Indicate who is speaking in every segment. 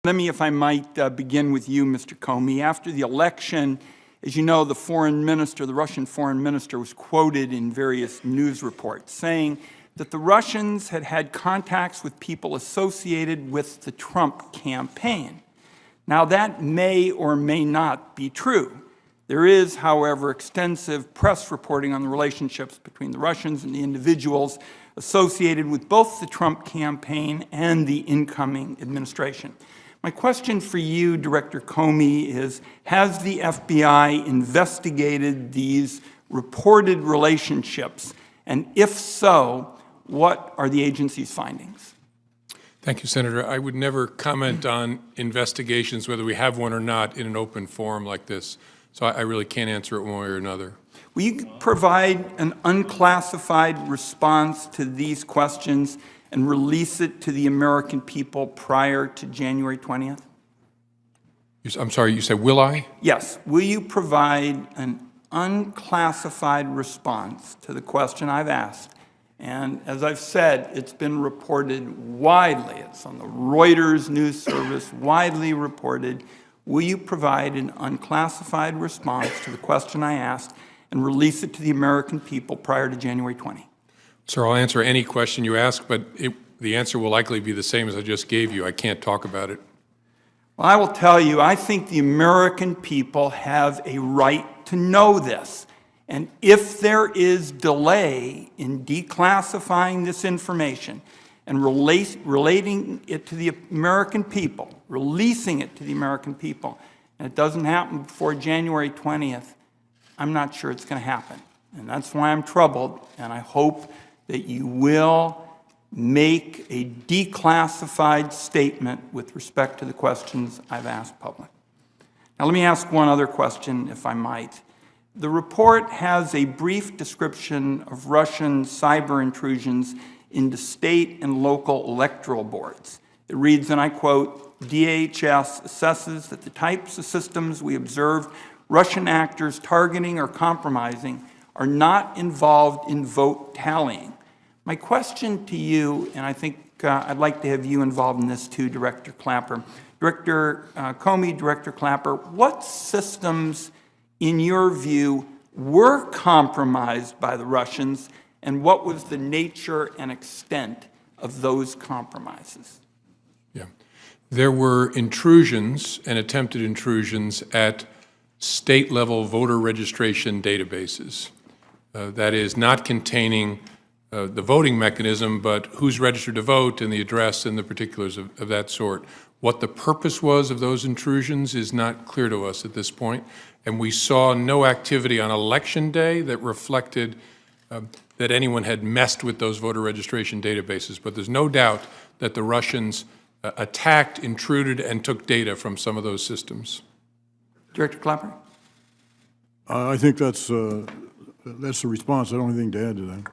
Speaker 1: Let me, if I might, begin with you, Mr. Comey. After the election, as you know, the Russian foreign minister was quoted in various news reports saying that the Russians had had contacts with people associated with the Trump campaign. Now, that may or may not be true. There is, however, extensive press reporting on the relationships between the Russians and the individuals associated with both the Trump campaign and the incoming administration. My question for you, Director Comey, is, has the FBI investigated these reported relationships? And if so, what are the agency's findings?
Speaker 2: Thank you, Senator. I would never comment on investigations, whether we have one or not, in an open forum like this. So I really can't answer it one way or another.
Speaker 1: Will you provide an unclassified response to these questions and release it to the American people prior to January 20th?
Speaker 2: I'm sorry, you said, will I?
Speaker 1: Yes. Will you provide an unclassified response to the question I've asked? And as I've said, it's been reported widely. It's on the Reuters news service, widely reported. Will you provide an unclassified response to the question I asked and release it to the American people prior to January 20?
Speaker 2: Sir, I'll answer any question you ask, but the answer will likely be the same as I just gave you. I can't talk about it.
Speaker 1: Well, I will tell you, I think the American people have a right to know this. And if there is delay in declassifying this information and relating it to the American people, releasing it to the American people, and it doesn't happen before January 20th, I'm not sure it's going to happen. And that's why I'm troubled, and I hope that you will make a declassified statement with respect to the questions I've asked public. Now, let me ask one other question, if I might. The report has a brief description of Russian cyber intrusions into state and local electoral boards. It reads, and I quote, DHS assesses that the types of systems we observed Russian actors targeting or compromising are not involved in vote tallying. My question to you, and I think I'd like to have you involved in this too, Director Clapper. Director Comey, Director Clapper, what systems, in your view, were compromised by the Russians, and what was the nature and extent of those compromises?
Speaker 2: Yeah. There were intrusions and attempted intrusions at state-level voter registration databases. That is, not containing the voting mechanism, but who's registered to vote and the address and the particulars of that sort. What the purpose was of those intrusions is not clear to us at this point, and we saw no activity on Election Day that reflected that anyone had messed with those voter registration databases. But there's no doubt that the Russians attacked, intruded, and took data from some of those systems.
Speaker 1: Director Clapper?
Speaker 3: I think that's the response. I don't have anything to add to that.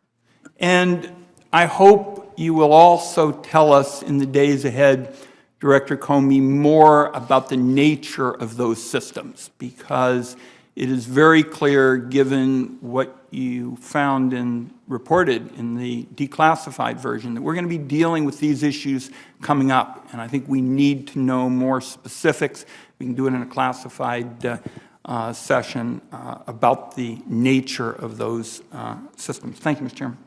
Speaker 1: And I hope you will also tell us in the days ahead, Director Comey, more about the nature of those systems, because it is very clear, given what you found and reported in the declassified version, that we're going to be dealing with these issues coming up. And I think we need to know more specifics. We can do it in a classified session about the nature of those systems. Thank you, Mr. Chairman.